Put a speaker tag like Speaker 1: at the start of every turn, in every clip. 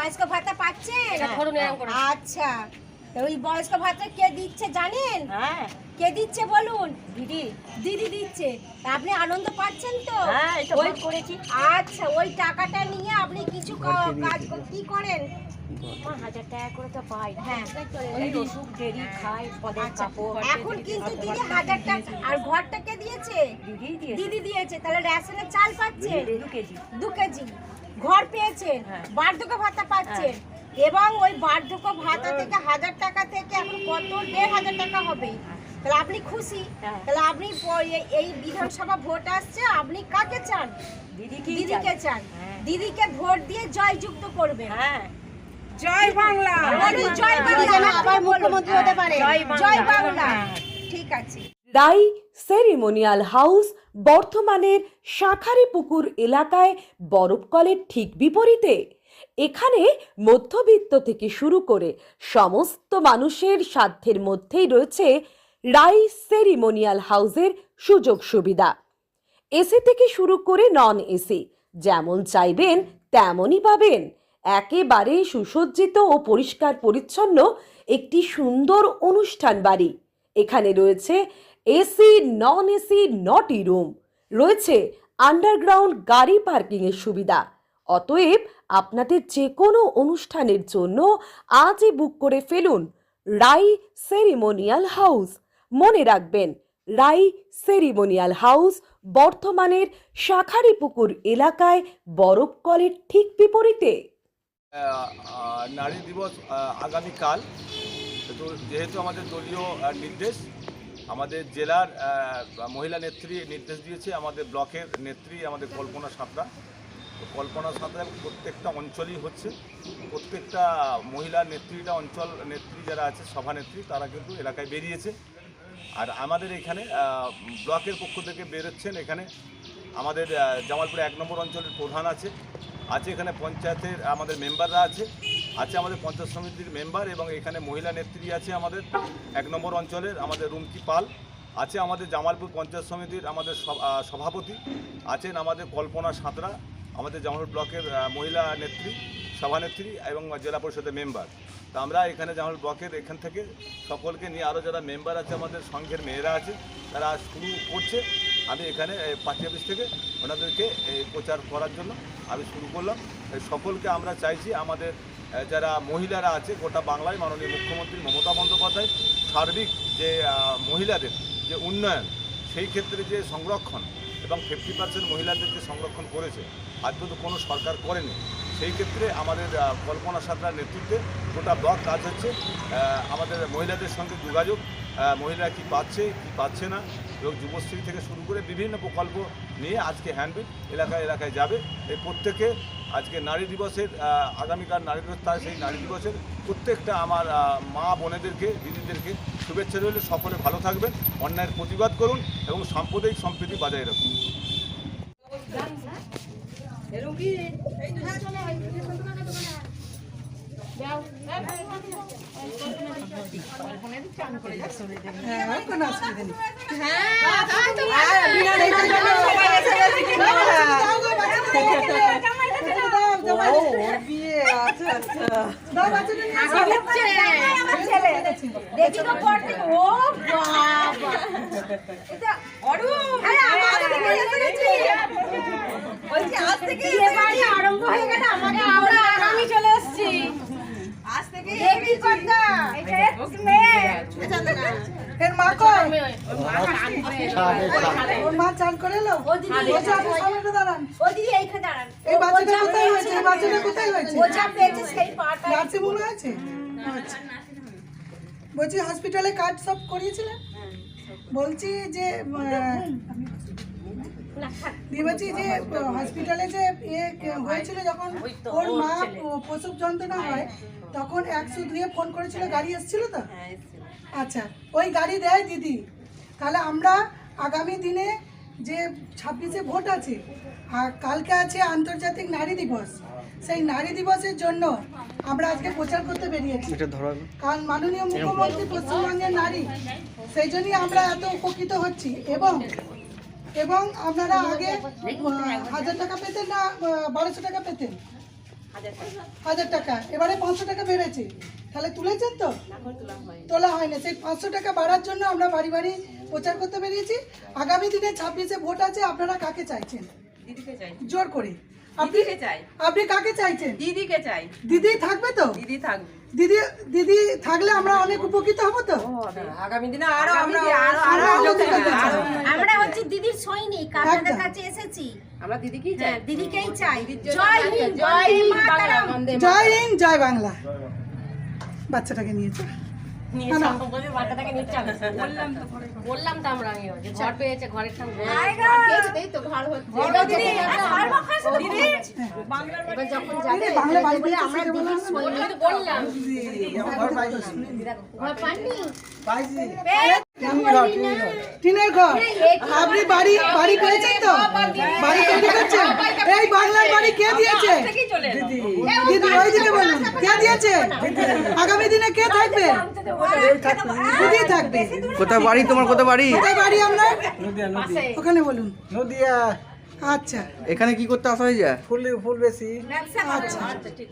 Speaker 1: বয়স্ক ভাতা পাচ্ছেন? আচ্ছা, তো ওই বয়স্ক ভাতা কে দিচ্ছে জানেন?
Speaker 2: হ্যাঁ,
Speaker 1: কে দিচ্ছে বলুন?
Speaker 2: দিদি।
Speaker 1: দিদি দিচ্ছে। তা আপনি আনন্দ পাচ্ছেন তো?
Speaker 2: হ্যাঁ, এটা ভোট করেছি।
Speaker 1: আচ্ছা, ওই টাকাটা নিয়ে আপনি কিছু কাজ কি করেন?
Speaker 2: 1000 টাকা করে তো পাই।
Speaker 1: হ্যাঁ,
Speaker 2: ওই ওষুধ দেরি খাই, পদের কাপড়।
Speaker 1: এখন কিন্তু দিদি 1000 টাকা আর ঘরটাকে দিয়েছে?
Speaker 2: দিদি দিয়েছে।
Speaker 1: দিদি দিয়েছে। তাহলে রেশনের চাল পাচ্ছেন
Speaker 2: 2 কেজি।
Speaker 1: 2 কেজি, ঘর পেয়েছেন,
Speaker 2: হ্যাঁ।
Speaker 1: বার্ধক্য ভাতা পাচ্ছেন, এবং ওই বার্ধক্য ভাতা থেকে 1000 টাকা থেকে এখন কত 1500 টাকা হবে। তাহলে আপনি খুশি?
Speaker 2: হ্যাঁ।
Speaker 1: তাহলে আপনি এই বিধানসভা ভোট আসছে, আপনি কাকে চান? দিদিকে চান।
Speaker 2: হ্যাঁ।
Speaker 1: দিদিকে ভোট দিয়ে জয়যুক্ত করবেন।
Speaker 2: হ্যাঁ,
Speaker 1: জয় বাংলা। বলুন জয় বাংলা। আবার মুখ্যমন্ত্রী হতে পারে। জয় বাংলা। ঠিক আছে।
Speaker 3: রাই সেরিমোনিয়াল হাউস বর্ধমানের শাঁখারীপুকুর এলাকায় বরফকলের ঠিক বিপরীতে। এখানে মধ্যবিত্ত থেকে শুরু করে সমস্ত মানুষের সাধ্যের মধ্যেই রয়েছে রাই সেরিমোনিয়াল হাউসের সুযোগ সুবিধা। এসি থেকে শুরু করে নন এসি যেমন চাইবেন তেমনই পাবেন। একেবারে সুসজ্জিত ও পরিষ্কার পরিচ্ছন্ন একটি সুন্দর অনুষ্ঠান বাড়ি। এখানে রয়েছে এসি, নন এসি, নটি রুম, রয়েছে আন্ডারগ্রাউন্ড গাড়ি পার্কিংয়ের সুবিধা। অতএব আপনাদের যে কোনো অনুষ্ঠানের জন্য আজই বুক করে ফেলুন রাই সেরিমোনিয়াল হাউস। মনে রাখবেন, রাই সেরিমোনিয়াল হাউস বর্ধমানের শাঁখারীপুকুর এলাকায় বরফকলের ঠিক বিপরীতে।
Speaker 4: নারী দিবস আগামীকাল, তো যেহেতু আমাদের দলীয় নির্দেশ, আমাদের জেলার মহিলা নেত্রী নির্দেশ দিয়েছে, আমাদের ব্লকের নেত্রী আমাদের কল্পনা সাঁতরা। তো কল্পনা সাঁতরা প্রত্যেকটা অঞ্চলই হচ্ছে, প্রত্যেকটা মহিলা নেত্রীরা, অঞ্চল নেত্রী যারা আছে, সভানেত্রী, তারা কিন্তু এলাকায় বেরিয়েছে। আর আমাদের এখানে ব্লকের পক্ষ থেকে বেরোচ্ছেন। এখানে আমাদের জামালপুর 1 নম্বর অঞ্চলের প্রধান আছে, এখানে পঞ্চায়েতের আমাদের মেম্বাররা আছে আমাদের পঞ্চায়েত সমিতির মেম্বার, এবং এখানে মহিলা নেত্রী আছে আমাদের 1 নম্বর অঞ্চলের আমাদের রুমকি পাল আছে, আমাদের জামালপুর পঞ্চায়েত সমিতির আমাদের সভাপতি আছেন আমাদের কল্পনা সাঁতরা, আমাদের জামালপুর ব্লকের মহিলা নেত্রী, সভানেত্রী এবং জেলা পরিষদের মেম্বার। তা আমরা এখানে জামালপুর ব্লকের এখান থেকে সকলকে নিয়ে আরও যারা মেম্বার আছে, আমাদের সংঘের মেয়েরা আছে, তারা শুরু করছে। আমি এখানে পার্টি অফিস থেকে ওনাদেরকে প্রচার করার জন্য আমি শুরু করলাম। সকলকে আমরা চাইছি, আমাদের যারা মহিলারা আছে গোটা বাংলায় মাননীয় মুখ্যমন্ত্রী মমতা বন্দ্যোপাধ্যায় সার্বিক যে মহিলাদের যে উন্নয়ন, সেই ক্ষেত্রে যে সংরক্ষণ এবং 50% মহিলাদের যে সংরক্ষণ করেছে, আজ পর্যন্ত কোনো সরকার করেনি। সেই ক্ষেত্রে আমাদের কল্পনা সাঁতরার নেতৃত্বে গোটা ব্লক কাজ হচ্ছে। আমাদের মহিলাদের সঙ্গে যোগাযোগ, মহিলারা কী পাচ্ছে কী পাচ্ছে না, এবং যুবশ্রী থেকে শুরু করে বিভিন্ন প্রকল্প নিয়ে আজকে হ্যান্ডবিল এলাকায় এলাকায় যাবে। এই প্রত্যেকে আজকে নারী দিবসের, আগামীকাল নারী দিবস, তার সেই নারী দিবসের প্রত্যেকটা আমার মা বোনেদেরকে, দিদিদেরকে শুভেচ্ছা রইল। সকলে ভালো থাকবেন, অন্যায়ের প্রতিবাদ করুন এবং সাম্প্রদায়িক সম্প্রীতি বজায় রাখুন।
Speaker 1: আরম্ভ হয়ে গেল, আমাকে আমরা আগামী চলে এসছি। আজ থেকে
Speaker 5: এর মা কই? ওর মা চান করে এলো?
Speaker 1: ও দিদি,
Speaker 5: সামনে দাঁড়ান।
Speaker 1: ও দিদি এইখানে দাঁড়ান।
Speaker 5: এই বাচ্চাটা কোথায় হয়েছে? এই বাচ্চাটা কোথায় হয়েছে?
Speaker 1: ওঝা পেয়েছে সেই পাটা।
Speaker 5: নার্সিং হোমে আছে? আচ্ছা। বলছি হসপিটালে কাজ সব করিয়েছিলেন? বলছি যে বলছি যে হসপিটালে যে হয়েছিল, যখন ওর মা প্রসব যন্ত্রণা হয়, তখন 102-এ ফোন করেছিল, গাড়ি এসেছিল তো? আচ্ছা, ওই গাড়ি দেয় দিদি। তাহলে আমরা আগামী দিনে যে 26-এ ভোট আছে, আর কালকে আছে আন্তর্জাতিক নারী দিবস, সেই নারী দিবসের জন্য আমরা আজকে প্রচার করতে বেরিয়েছি। কারণ মাননীয় মুখ্যমন্ত্রী পশ্চিমবঙ্গের নারী, সেই জন্যই আমরা এত উপকৃত হচ্ছি। এবং আপনারা আগে 1000 টাকা পেতেন না 1200 টাকা পেতেন? 1000 টাকা, এবারে 500 টাকা বেড়েছে, তাহলে তুলেছেন তো? তোলা হয়নি। সেই 500 টাকা বাড়ার জন্য আমরা বাড়ি বাড়ি প্রচার করতে বেরিয়েছি। আগামী দিনে 26-এ ভোট আছে, আপনারা কাকে চাইছেন?
Speaker 6: দিদিকে চাই,
Speaker 5: জোর করে
Speaker 6: দিদিকে চাই,
Speaker 5: আপনি কাকে চাইছেন?
Speaker 6: দিদিকে চাই,
Speaker 5: দিদি থাকবে তো?
Speaker 6: দিদি থাকবে।
Speaker 5: দিদি দিদি থাকলে আমরা অনেক উপকৃত হব তো?
Speaker 6: আগামী দিনে আরো আমরা
Speaker 5: আমরা উপকৃত হব।
Speaker 1: আমরা হচ্ছে দিদির সৈনিক, আপনাদের কাছে এসেছি।
Speaker 6: আমরা দিদিকেই চাই,
Speaker 1: হ্যাঁ, দিদিকেই চাই।
Speaker 6: জয় হিন্দ, জয় হিন্দ, বন্দে
Speaker 5: জয় হিন্দ, জয় বাংলা। বাচ্চাটাকে নিয়েছে।
Speaker 2: বাচ্চাটাকে নিচ্ছে আমি। বললাম তো আমরা আগে যে ঘর পেয়েছে, ঘরের ঠাম
Speaker 6: তো ঘর হচ্ছে।
Speaker 2: এবার যখন
Speaker 5: আরে বাংলা বাড়ি বলে
Speaker 1: আমরা দিদির সৈনিক।
Speaker 2: বললাম
Speaker 1: ঘর পাননি?
Speaker 5: টিনের ঘর। আপনি বাড়ি বাড়ি পেয়েছেন তো? বাড়ি তৈরি করছেন? এই বাংলার বাড়ি কে দিয়েছে? দিদি ওইদিকে বলুন, কে দিয়েছে? আগামী দিনে কে থাকবে? দিদি থাকবে।
Speaker 7: কোথায় বাড়ি তোমার, কোথায় বাড়ি?
Speaker 5: কোথায় বাড়ি আপনার? ওখানে বলুন।
Speaker 8: নদিয়া।
Speaker 5: আচ্ছা
Speaker 7: এখানে কি করতে আসা হয়ে যায়?
Speaker 8: ফুল বেশি
Speaker 5: আচ্ছা,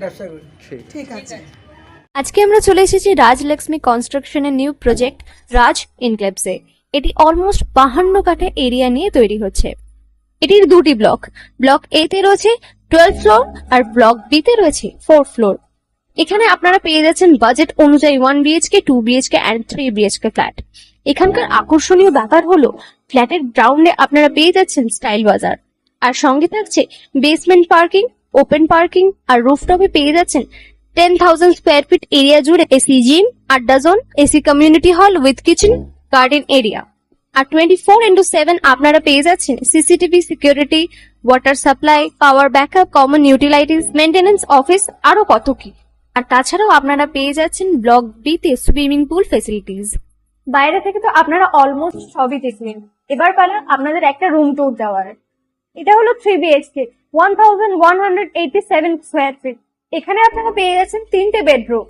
Speaker 8: ব্যবসা করি।
Speaker 5: ঠিক আছে।
Speaker 9: আজকে আমরা চলে এসেছি রাজলক্ষ্মী কনস্ট্রাকশনের নিউ প্রজেক্ট রাজ ইনক্লেভসে। এটি অলমোস্ট 52 কাঠা এরিয়া নিয়ে তৈরি হচ্ছে। এটির দুটি ব্লক, ব্লক এ তে রয়েছে 12 ফ্লোর আর ব্লক বি তে রয়েছে 4 ফ্লোর। এখানে আপনারা পেয়ে যাচ্ছেন বাজেট অনুযায়ী 1 BHK, 2 BHK and 3 BHK flat. এখানকার আকর্ষণীয় ব্যাপার হলো ফ্ল্যাটের গ্রাউন্ডে আপনারা পেয়ে যাচ্ছেন স্টাইল বাজার, আর সঙ্গে থাকছে বেসমেন্ট পার্কিং, ওপেন পার্কিং, আর রুফটপে পেয়ে যাচ্ছেন 10,000 স্কোয়ার ফিট এরিয়া জুড়ে এসি জিম, আড্ডা zone, AC community hall with kitchen, garden area. আর 24/7 আপনারা পেয়ে যাচ্ছেন CCTV security, water supply, power backup, common utilities, maintenance office, আরো কত কি। আর তাছাড়াও আপনারা পেয়ে যাচ্ছেন ব্লক বি তে সুইমিং পুল ফেসিলিটিস। বাইরে থেকে তো আপনারা অলমোস্ট সবই দেখলেন, এবার পালা আপনাদের একটা রুম ট্যুর দেওয়ার। এটা হলো 3 বিএইচকে, 1187 স্কোয়ার ফিট। এখানে আপনারা পেয়ে যাচ্ছেন 3টে বেডরুম।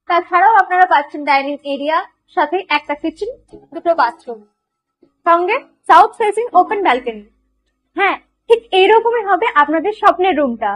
Speaker 9: তাছাড়াও আপনারা পাচ্ছেন ডাইনিং এরিয়া, সাথে একটা কিচেন, 2টো বাথরুম, সঙ্গে সাউথ ফেসিং ওপেন ব্যালকনি। হ্যাঁ, ঠিক এইরকমই হবে আপনাদের স্বপ্নের রুমটা।